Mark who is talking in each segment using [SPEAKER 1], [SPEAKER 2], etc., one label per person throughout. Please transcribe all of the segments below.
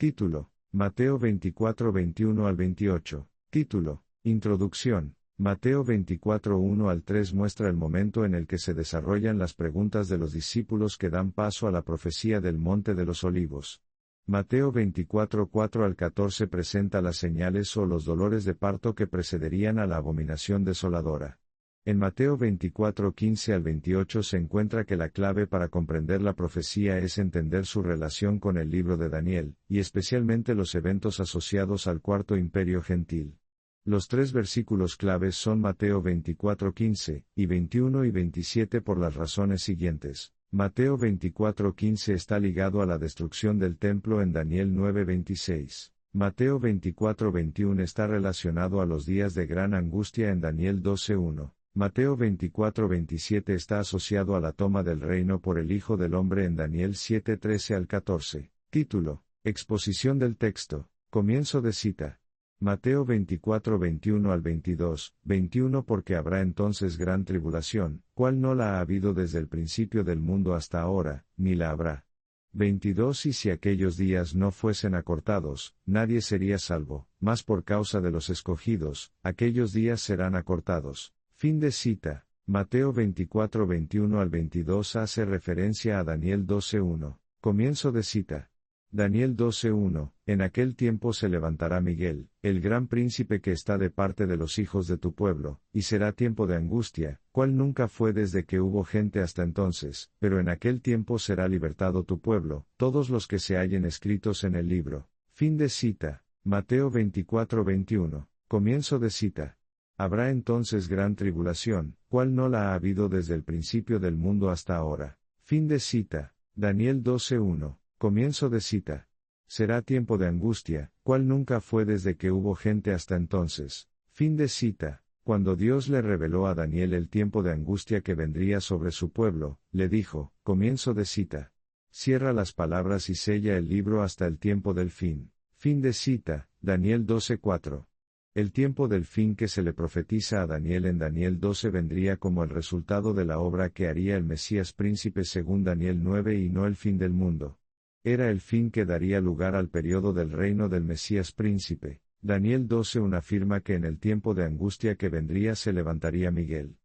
[SPEAKER 1] Título: Mateo 24, 21 al 28. Título: Introducción. Mateo 24, 1 al 3 muestra el momento en el que se desarrollan las preguntas de los discípulos que dan paso a la profecía del Monte de los Olivos. Mateo 24, 4 al 14 presenta las señales o los dolores de parto que precederían a la abominación desoladora. En Mateo 24, 15 al 28 se encuentra que la clave para comprender la profecía es entender su relación con el libro de Daniel, y especialmente los eventos asociados al Cuarto Imperio Gentil. Los tres versículos claves son Mateo 24, 15, y 21 y 27 por las razones siguientes. Mateo 24, 15 está ligado a la destrucción del templo en Daniel 9, 26. Mateo 24, 21 está relacionado a los días de gran angustia en Daniel 12, 1. Mateo 24, 27 está asociado a la toma del reino por el Hijo del Hombre en Daniel 7, 13 al 14. Título: Exposición del texto. Comienzo de cita. Mateo 24, 21 al 22, 21 Porque habrá entonces gran tribulación, cual no la ha habido desde el principio del mundo hasta ahora, ni la habrá. 22 Y si aquellos días no fuesen acortados, nadie sería salvo, mas por causa de los escogidos, aquellos días serán acortados. Fin de cita. Mateo 24, 21 al 22 hace referencia a Daniel 12, 1. Comienzo de cita. Daniel 12, 1. En aquel tiempo se levantará Miguel, el gran príncipe que está de parte de los hijos de tu pueblo, y será tiempo de angustia, cual nunca fue desde que hubo gente hasta entonces, pero en aquel tiempo será libertado tu pueblo, todos los que se hallen escritos en el libro. Fin de cita. Mateo 24, 21. Comienzo de cita. Habrá entonces gran tribulación, cual no la ha habido desde el principio del mundo hasta ahora. Fin de cita. Daniel 12, 1. Comienzo de cita. Será tiempo de angustia, cual nunca fue desde que hubo gente hasta entonces. Fin de cita. Cuando Dios le reveló a Daniel el tiempo de angustia que vendría sobre su pueblo, le dijo, comienzo de cita. Cierra las palabras y sella el libro hasta el tiempo del fin. Fin de cita. Daniel 12, 4. El tiempo del fin que se le profetiza a Daniel en Daniel 12 vendría como el resultado de la obra que haría el Mesías príncipe según Daniel 9 y no el fin del mundo. Era el fin que daría lugar al periodo del reino del Mesías príncipe. Daniel 12:1 afirma que en el tiempo de angustia que vendría se levantaría Miguel.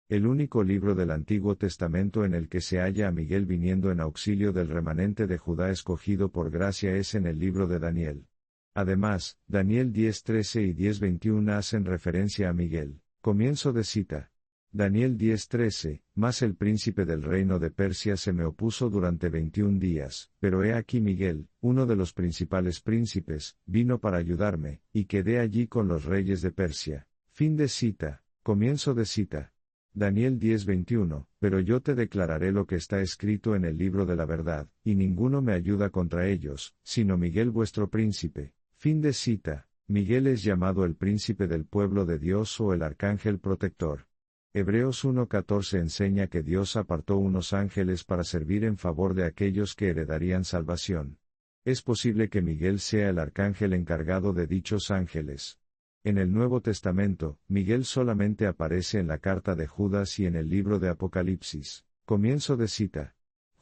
[SPEAKER 1] El único libro del Antiguo Testamento en el que se halla a Miguel viniendo en auxilio del remanente de Judá escogido por gracia es en el libro de Daniel. Además, Daniel 10:13 y 10:21 hacen referencia a Miguel. Comienzo de cita. Daniel 10:13, mas el príncipe del reino de Persia se me opuso durante 21 días, pero he aquí Miguel, uno de los principales príncipes, vino para ayudarme, y quedé allí con los reyes de Persia. Fin de cita. Comienzo de cita. Daniel 10:21, pero yo te declararé lo que está escrito en el libro de la verdad, y ninguno me ayuda contra ellos, sino Miguel vuestro príncipe. Fin de cita. Miguel es llamado el príncipe del pueblo de Dios o el arcángel protector. Hebreos 1:14 enseña que Dios apartó unos ángeles para servir en favor de aquellos que heredarían salvación. Es posible que Miguel sea el arcángel encargado de dichos ángeles. En el Nuevo Testamento, Miguel solamente aparece en la carta de Judas y en el libro de Apocalipsis. Comienzo de cita.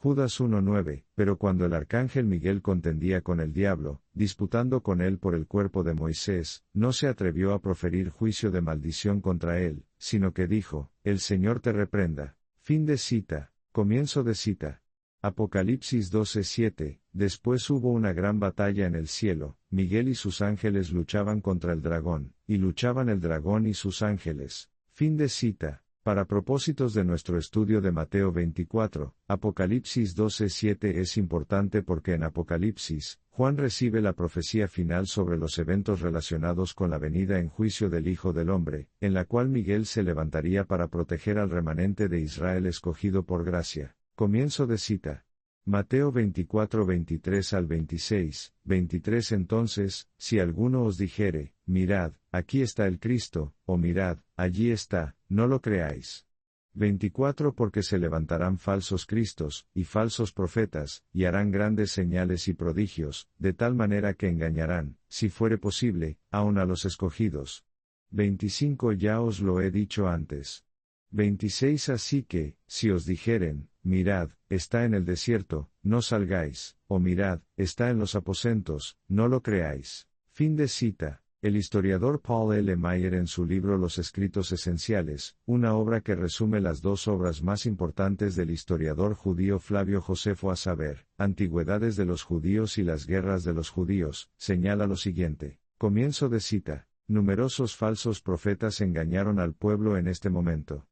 [SPEAKER 1] Judas 1:9, pero cuando el arcángel Miguel contendía con el diablo, disputando con él por el cuerpo de Moisés, no se atrevió a proferir juicio de maldición contra él, sino que dijo, el Señor te reprenda. Fin de cita. Comienzo de cita. Apocalipsis 12:7, después hubo una gran batalla en el cielo, Miguel y sus ángeles luchaban contra el dragón, y luchaban el dragón y sus ángeles. Fin de cita. Para propósitos de nuestro estudio de Mateo 24, Apocalipsis 12:7 es importante porque en Apocalipsis, Juan recibe la profecía final sobre los eventos relacionados con la venida en juicio del Hijo del Hombre, en la cual Miguel se levantaría para proteger al remanente de Israel escogido por gracia. Comienzo de cita. Mateo 24, 23 al 26, 23 Entonces, si alguno os dijere, mirad, aquí está el Cristo, o mirad, allí está, no lo creáis. 24 Porque se levantarán falsos cristos, y falsos profetas, y harán grandes señales y prodigios, de tal manera que engañarán, si fuere posible, aun a los escogidos. 25 Ya os lo he dicho antes. 26 Así que, si os dijeren, mirad, está en el desierto, no salgáis, o mirad, está en los aposentos, no lo creáis. Fin de cita. El historiador Paul L. Meyer en su libro Los Escritos Esenciales, una obra que resume las dos obras más importantes del historiador judío Flavio Josefo, a saber, Antigüedades de los Judíos y las Guerras de los Judíos, señala lo siguiente. Comienzo de cita. Numerosos falsos profetas engañaron al pueblo en este momento.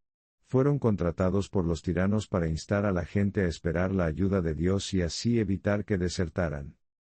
[SPEAKER 1] Fueron contratados por los tiranos para instar a la gente a esperar la ayuda de Dios y así evitar que desertaran.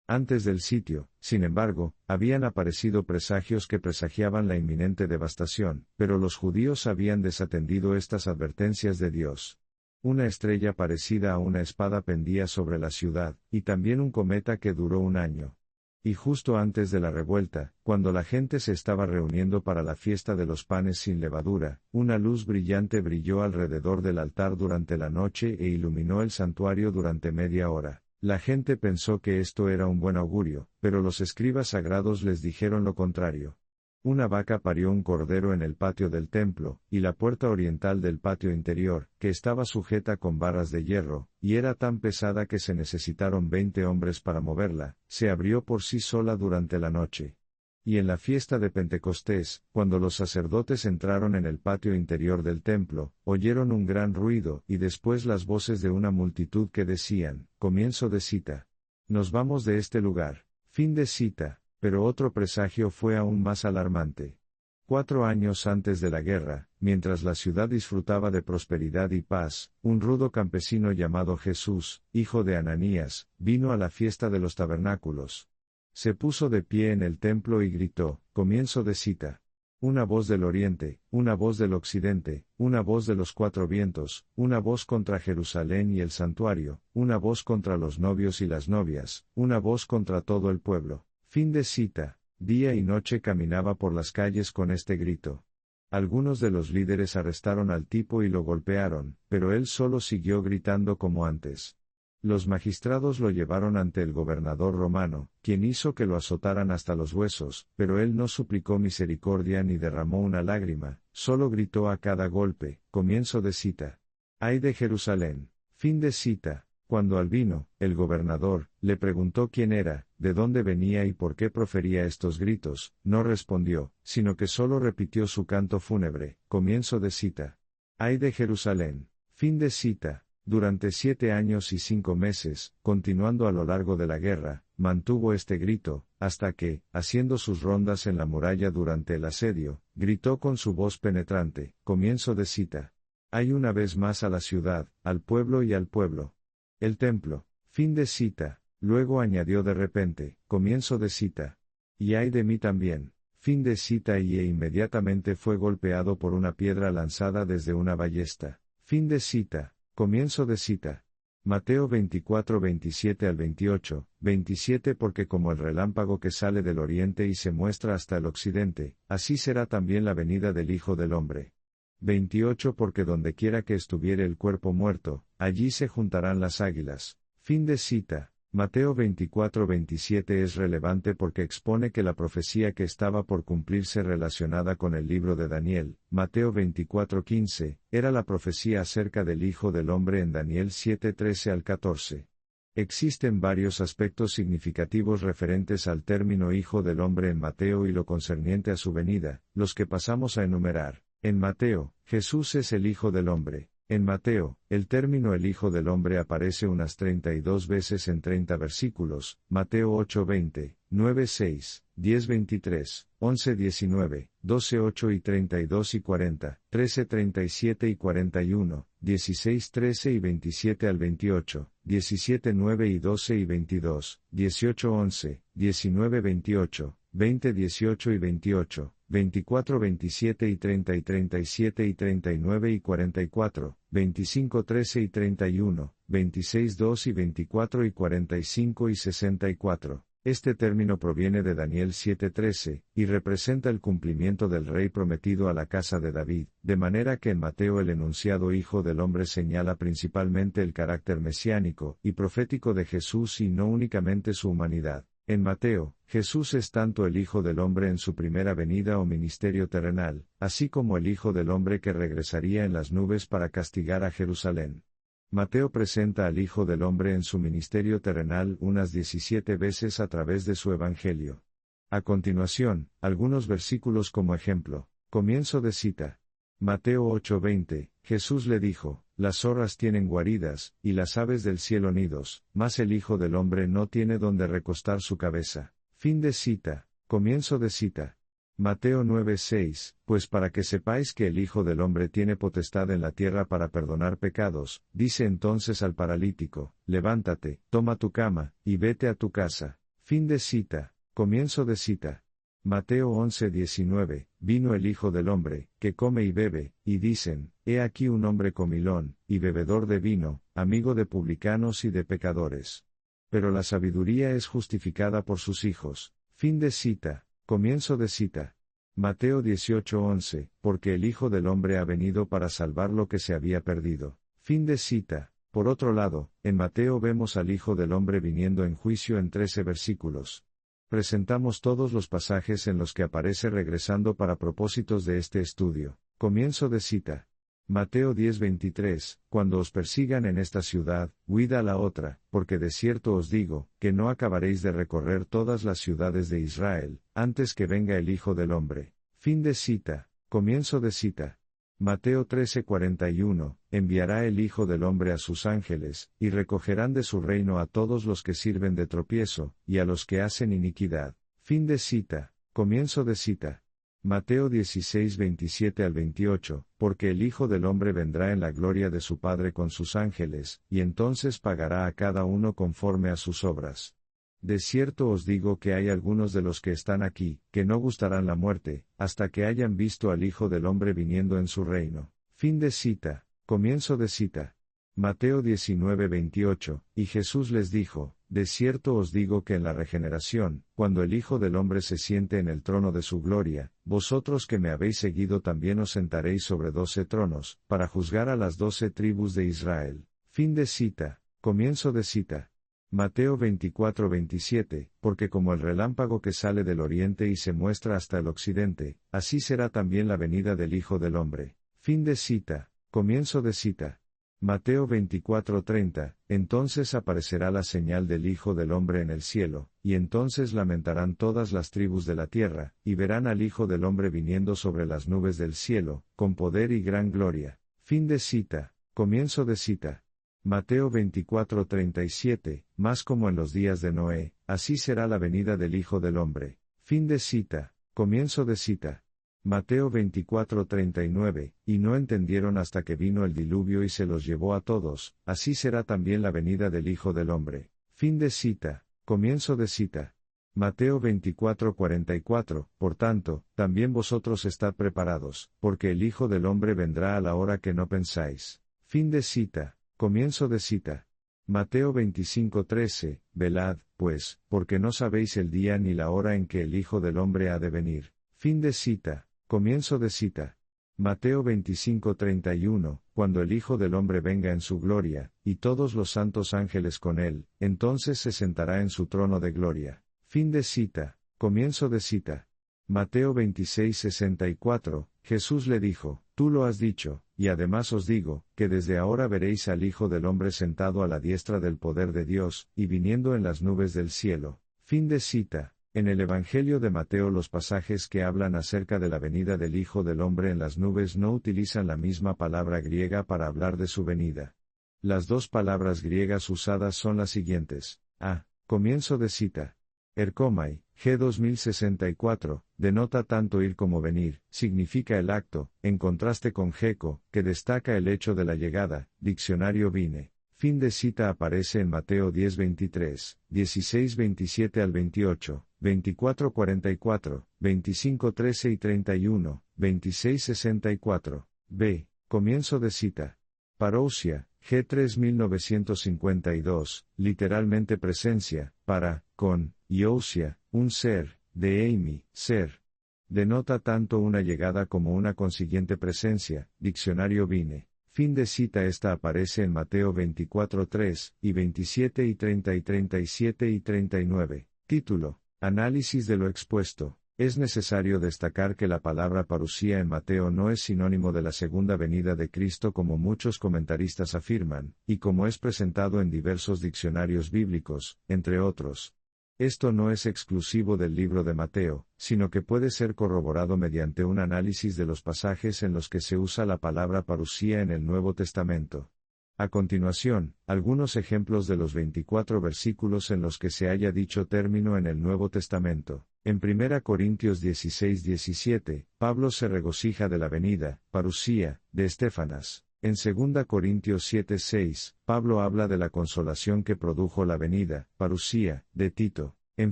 [SPEAKER 1] Antes del sitio, sin embargo, habían aparecido presagios que presagiaban la inminente devastación, pero los judíos habían desatendido estas advertencias de Dios. Una estrella parecida a una espada pendía sobre la ciudad, y también un cometa que duró un año. Y justo antes de la revuelta, cuando la gente se estaba reuniendo para la fiesta de los panes sin levadura, una luz brillante brilló alrededor del altar durante la noche e iluminó el santuario durante media hora. La gente pensó que esto era un buen augurio, pero los escribas sagrados les dijeron lo contrario. Una vaca parió un cordero en el patio del templo, y la puerta oriental del patio interior, que estaba sujeta con barras de hierro, y era tan pesada que se necesitaron 20 hombres para moverla, se abrió por sí sola durante la noche. Y en la fiesta de Pentecostés, cuando los sacerdotes entraron en el patio interior del templo, oyeron un gran ruido y después las voces de una multitud que decían, comienzo de cita. Nos vamos de este lugar. Fin de cita. Pero otro presagio fue aún más alarmante. 4 años antes de la guerra, mientras la ciudad disfrutaba de prosperidad y paz, un rudo campesino llamado Jesús, hijo de Ananías, vino a la fiesta de los tabernáculos. Se puso de pie en el templo y gritó, comienzo de cita. Una voz del oriente, una voz del occidente, una voz de los 4 vientos, una voz contra Jerusalén y el santuario, una voz contra los novios y las novias, una voz contra todo el pueblo. Fin de cita. Día y noche caminaba por las calles con este grito. Algunos de los líderes arrestaron al tipo y lo golpearon, pero él solo siguió gritando como antes. Los magistrados lo llevaron ante el gobernador romano, quien hizo que lo azotaran hasta los huesos, pero él no suplicó misericordia ni derramó una lágrima, solo gritó a cada golpe, comienzo de cita. ¡Ay de Jerusalén! Fin de cita. Cuando Albino, el gobernador, le preguntó quién era, de dónde venía y por qué profería estos gritos, no respondió, sino que solo repitió su canto fúnebre, comienzo de cita. ¡Ay de Jerusalén! Fin de cita. Durante 7 años y 5 meses, continuando a lo largo de la guerra, mantuvo este grito, hasta que, haciendo sus rondas en la muralla durante el asedio, gritó con su voz penetrante, comienzo de cita. ¡Ay una vez más a la ciudad, al pueblo y al pueblo! El templo. Fin de cita. Luego añadió de repente, comienzo de cita. Y ay de mí también. Fin de cita y inmediatamente fue golpeado por una piedra lanzada desde una ballesta. Fin de cita. Comienzo de cita. Mateo 24, 27 al 28, 27 porque como el relámpago que sale del oriente y se muestra hasta el occidente, así será también la venida del Hijo del Hombre. 28 porque dondequiera que estuviere el cuerpo muerto, allí se juntarán las águilas. Fin de cita. Mateo 24-27 es relevante porque expone que la profecía que estaba por cumplirse relacionada con el libro de Daniel, Mateo 24-15, era la profecía acerca del Hijo del Hombre en Daniel 7-13 al 14. Existen varios aspectos significativos referentes al término Hijo del Hombre en Mateo y lo concerniente a su venida, los que pasamos a enumerar. En Mateo, Jesús es el Hijo del Hombre. En Mateo, el término el Hijo del Hombre aparece unas 32 veces en 30 versículos, Mateo 8:20, 9:6, 10:23, 11:19, 12:8 y 32 y 40, 13:37 y 41, 16:13 y 27 al 28, 17:9 y 12 y 22, 18:11, 19:28, 20, 18 y 28, 24, 27 y 30 y 37 y 39 y 44, 25, 13 y 31, 26, 2 y 24 y 45 y 64. Este término proviene de Daniel 7:13, y representa el cumplimiento del rey prometido a la casa de David, de manera que en Mateo el enunciado Hijo del Hombre señala principalmente el carácter mesiánico y profético de Jesús y no únicamente su humanidad. En Mateo, Jesús es tanto el Hijo del Hombre en su primera venida o ministerio terrenal, así como el Hijo del Hombre que regresaría en las nubes para castigar a Jerusalén. Mateo presenta al Hijo del Hombre en su ministerio terrenal unas 17 veces a través de su Evangelio. A continuación, algunos versículos como ejemplo. Comienzo de cita. Mateo 8:20, Jesús le dijo, las zorras tienen guaridas, y las aves del cielo nidos, mas el Hijo del Hombre no tiene donde recostar su cabeza. Fin de cita. Comienzo de cita. Mateo 9:6, pues para que sepáis que el Hijo del Hombre tiene potestad en la tierra para perdonar pecados, dice entonces al paralítico, levántate, toma tu cama, y vete a tu casa. Fin de cita. Comienzo de cita. Mateo 11:19, vino el Hijo del Hombre, que come y bebe, y dicen, he aquí un hombre comilón, y bebedor de vino, amigo de publicanos y de pecadores. Pero la sabiduría es justificada por sus hijos. Fin de cita. Comienzo de cita. Mateo 18:11, porque el Hijo del Hombre ha venido para salvar lo que se había perdido. Fin de cita. Por otro lado, en Mateo vemos al Hijo del Hombre viniendo en juicio en 13 versículos. Presentamos todos los pasajes en los que aparece regresando para propósitos de este estudio. Comienzo de cita. Mateo 10:23, cuando os persigan en esta ciudad, huid a la otra, porque de cierto os digo, que no acabaréis de recorrer todas las ciudades de Israel, antes que venga el Hijo del Hombre. Fin de cita. Comienzo de cita. Mateo 13:41, enviará el Hijo del Hombre a sus ángeles, y recogerán de su reino a todos los que sirven de tropiezo, y a los que hacen iniquidad. Fin de cita. Comienzo de cita. Mateo 16:27 al 28, porque el Hijo del Hombre vendrá en la gloria de su Padre con sus ángeles, y entonces pagará a cada uno conforme a sus obras. De cierto os digo que hay algunos de los que están aquí, que no gustarán la muerte, hasta que hayan visto al Hijo del Hombre viniendo en su reino. Fin de cita. Comienzo de cita. Mateo 19:28, y Jesús les dijo, de cierto os digo que en la regeneración, cuando el Hijo del Hombre se siente en el trono de su gloria, vosotros que me habéis seguido también os sentaréis sobre 12 tronos, para juzgar a las 12 tribus de Israel. Fin de cita. Comienzo de cita. Mateo 24:27, porque como el relámpago que sale del oriente y se muestra hasta el occidente, así será también la venida del Hijo del Hombre. Fin de cita. Comienzo de cita. Mateo 24:30, entonces aparecerá la señal del Hijo del Hombre en el cielo, y entonces lamentarán todas las tribus de la tierra, y verán al Hijo del Hombre viniendo sobre las nubes del cielo, con poder y gran gloria. Fin de cita. Comienzo de cita. Mateo 24:37, más como en los días de Noé, así será la venida del Hijo del Hombre. Fin de cita. Comienzo de cita. Mateo 24:39, y no entendieron hasta que vino el diluvio y se los llevó a todos, así será también la venida del Hijo del Hombre. Fin de cita. Comienzo de cita. Mateo 24:44, por tanto, también vosotros estad preparados, porque el Hijo del Hombre vendrá a la hora que no pensáis. Fin de cita. Comienzo de cita. Mateo 25:13, velad, pues, porque no sabéis el día ni la hora en que el Hijo del Hombre ha de venir. Fin de cita. Comienzo de cita. Mateo 25:31, cuando el Hijo del Hombre venga en su gloria, y todos los santos ángeles con él, entonces se sentará en su trono de gloria. Fin de cita. Comienzo de cita. Mateo 26:64, Jesús le dijo, tú lo has dicho, y además os digo, que desde ahora veréis al Hijo del Hombre sentado a la diestra del poder de Dios, y viniendo en las nubes del cielo. Fin de cita. En el Evangelio de Mateo los pasajes que hablan acerca de la venida del Hijo del Hombre en las nubes no utilizan la misma palabra griega para hablar de su venida. Las dos palabras griegas usadas son las siguientes. A. Comienzo de cita. Erkomai, G 2064, denota tanto ir como venir, significa el acto, en contraste con Geko, que destaca el hecho de la llegada, diccionario Vine. Fin de cita aparece en Mateo 10:23, 16:27 al 28, 24:44, 25:13 y 31, 26:64. B. Comienzo de cita. Parousia, G 3952, literalmente presencia, para, con, y ousia, un ser, de eimi, ser. Denota tanto una llegada como una consiguiente presencia, diccionario Vine. Fin de cita. Esta aparece en Mateo 24:3, y 27 y 30 y 37 y 39. Título. Análisis de lo expuesto. Es necesario destacar que la palabra parusía en Mateo no es sinónimo de la segunda venida de Cristo como muchos comentaristas afirman, y como es presentado en diversos diccionarios bíblicos, entre otros. Esto no es exclusivo del libro de Mateo, sino que puede ser corroborado mediante un análisis de los pasajes en los que se usa la palabra parusía en el Nuevo Testamento. A continuación, algunos ejemplos de los 24 versículos en los que se haya dicho término en el Nuevo Testamento. En 1 Corintios 16:17, Pablo se regocija de la venida, parusía, de Estéfanas. En 2 Corintios 7:6, Pablo habla de la consolación que produjo la venida, parusía, de Tito. En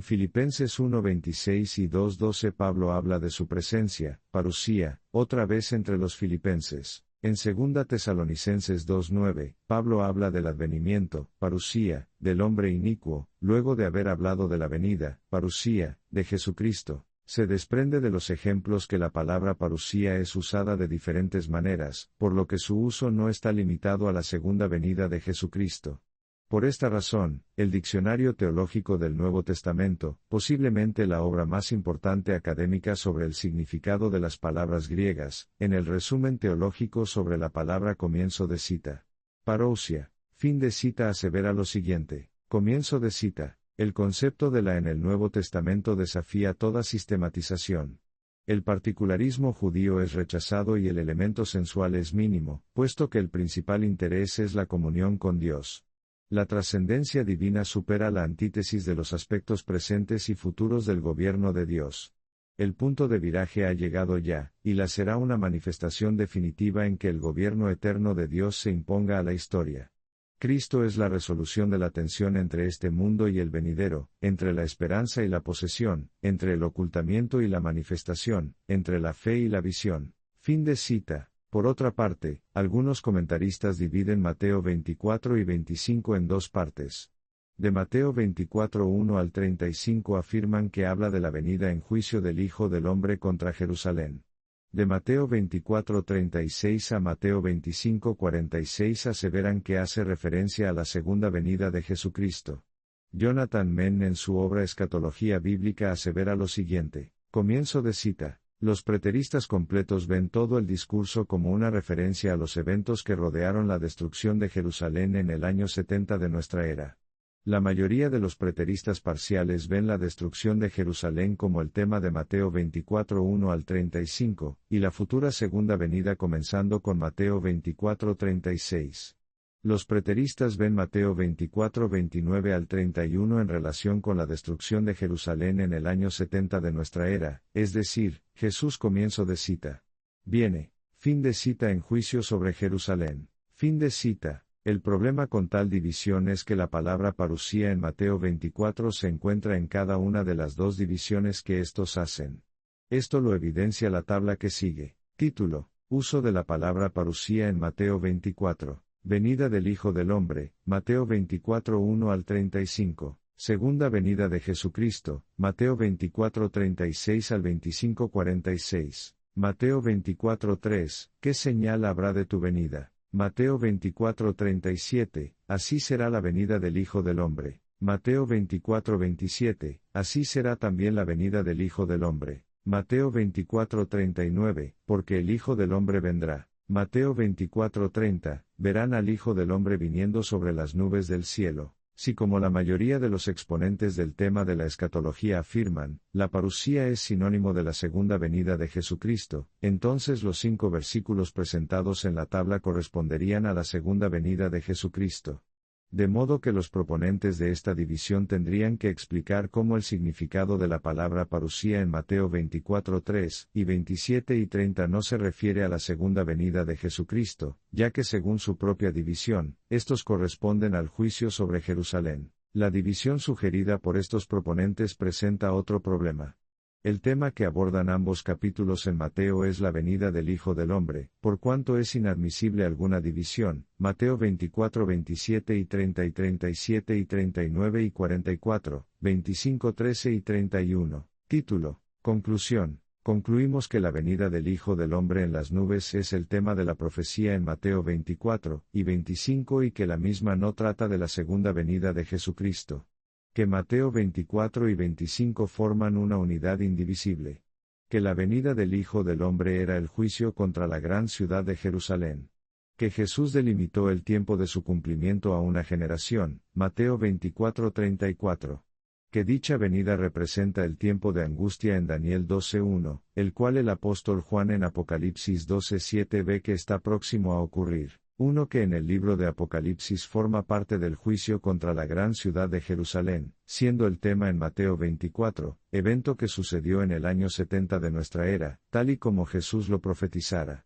[SPEAKER 1] Filipenses 1:26 y 2:12 Pablo habla de su presencia, parusía, otra vez entre los filipenses. En 2 Tesalonicenses 2:9, Pablo habla del advenimiento, parusía, del hombre inicuo, luego de haber hablado de la venida, parusía, de Jesucristo. Se desprende de los ejemplos que la palabra parusía es usada de diferentes maneras, por lo que su uso no está limitado a la segunda venida de Jesucristo. Por esta razón, el Diccionario Teológico del Nuevo Testamento, posiblemente la obra más importante académica sobre el significado de las palabras griegas, en el resumen teológico sobre la palabra comienzo de cita. Parousia, fin de cita asevera lo siguiente: comienzo de cita. El concepto de la en el Nuevo Testamento desafía toda sistematización. El particularismo judío es rechazado y el elemento sensual es mínimo, puesto que el principal interés es la comunión con Dios. La trascendencia divina supera la antítesis de los aspectos presentes y futuros del gobierno de Dios. El punto de viraje ha llegado ya, y la será una manifestación definitiva en que el gobierno eterno de Dios se imponga a la historia. Cristo es la resolución de la tensión entre este mundo y el venidero, entre la esperanza y la posesión, entre el ocultamiento y la manifestación, entre la fe y la visión. Fin de cita. Por otra parte, algunos comentaristas dividen Mateo 24 y 25 en dos partes. De Mateo 24:1 al 35 afirman que habla de la venida en juicio del Hijo del Hombre contra Jerusalén. De Mateo 24:36 a Mateo 25:46 aseveran que hace referencia a la segunda venida de Jesucristo. Jonathan Menn en su obra Escatología Bíblica asevera lo siguiente: comienzo de cita. Los preteristas completos ven todo el discurso como una referencia a los eventos que rodearon la destrucción de Jerusalén en el año 70 de nuestra era. La mayoría de los preteristas parciales ven la destrucción de Jerusalén como el tema de Mateo 24:1 al 35, y la futura segunda venida comenzando con Mateo 24:36. Los preteristas ven Mateo 24:29 al 31 en relación con la destrucción de Jerusalén en el año 70 de nuestra era, es decir, Jesús comienzo de cita. Viene, fin de cita en juicio sobre Jerusalén. Fin de cita. El problema con tal división es que la palabra parusía en Mateo 24 se encuentra en cada una de las dos divisiones que estos hacen. Esto lo evidencia la tabla que sigue. Título: uso de la palabra parusía en Mateo 24. Venida del Hijo del Hombre, Mateo 24:1 al 35. Segunda venida de Jesucristo, Mateo 24:36 al 25:46. Mateo 24:3, ¿qué señal habrá de tu venida? Mateo 24:37, así será la venida del Hijo del Hombre. Mateo 24:27, así será también la venida del Hijo del Hombre. Mateo 24:39, porque el Hijo del Hombre vendrá. Mateo 24:30, verán al Hijo del Hombre viniendo sobre las nubes del cielo. Si como la mayoría de los exponentes del tema de la escatología afirman, la parusía es sinónimo de la segunda venida de Jesucristo, entonces los 5 versículos presentados en la tabla corresponderían a la segunda venida de Jesucristo. De modo que los proponentes de esta división tendrían que explicar cómo el significado de la palabra parusía en Mateo 24:3 y 27 y 30 no se refiere a la segunda venida de Jesucristo, ya que según su propia división, estos corresponden al juicio sobre Jerusalén. La división sugerida por estos proponentes presenta otro problema. El tema que abordan ambos capítulos en Mateo es la venida del Hijo del Hombre, por cuanto es inadmisible alguna división. Mateo 24:27 y 30 y 37 y 39 y 44, 25:13 y 31. Título: conclusión. Concluimos que la venida del Hijo del Hombre en las nubes es el tema de la profecía en Mateo 24 y 25 y que la misma no trata de la segunda venida de Jesucristo. Que Mateo 24 y 25 forman una unidad indivisible. Que la venida del Hijo del Hombre era el juicio contra la gran ciudad de Jerusalén. Que Jesús delimitó el tiempo de su cumplimiento a una generación, Mateo 24:34. Que dicha venida representa el tiempo de angustia en Daniel 12:1, el cual el apóstol Juan en Apocalipsis 12:7 ve que está próximo a ocurrir. Uno que en el libro de Apocalipsis forma parte del juicio contra la gran ciudad de Jerusalén, siendo el tema en Mateo 24, evento que sucedió en el año 70 de nuestra era, tal y como Jesús lo profetizara.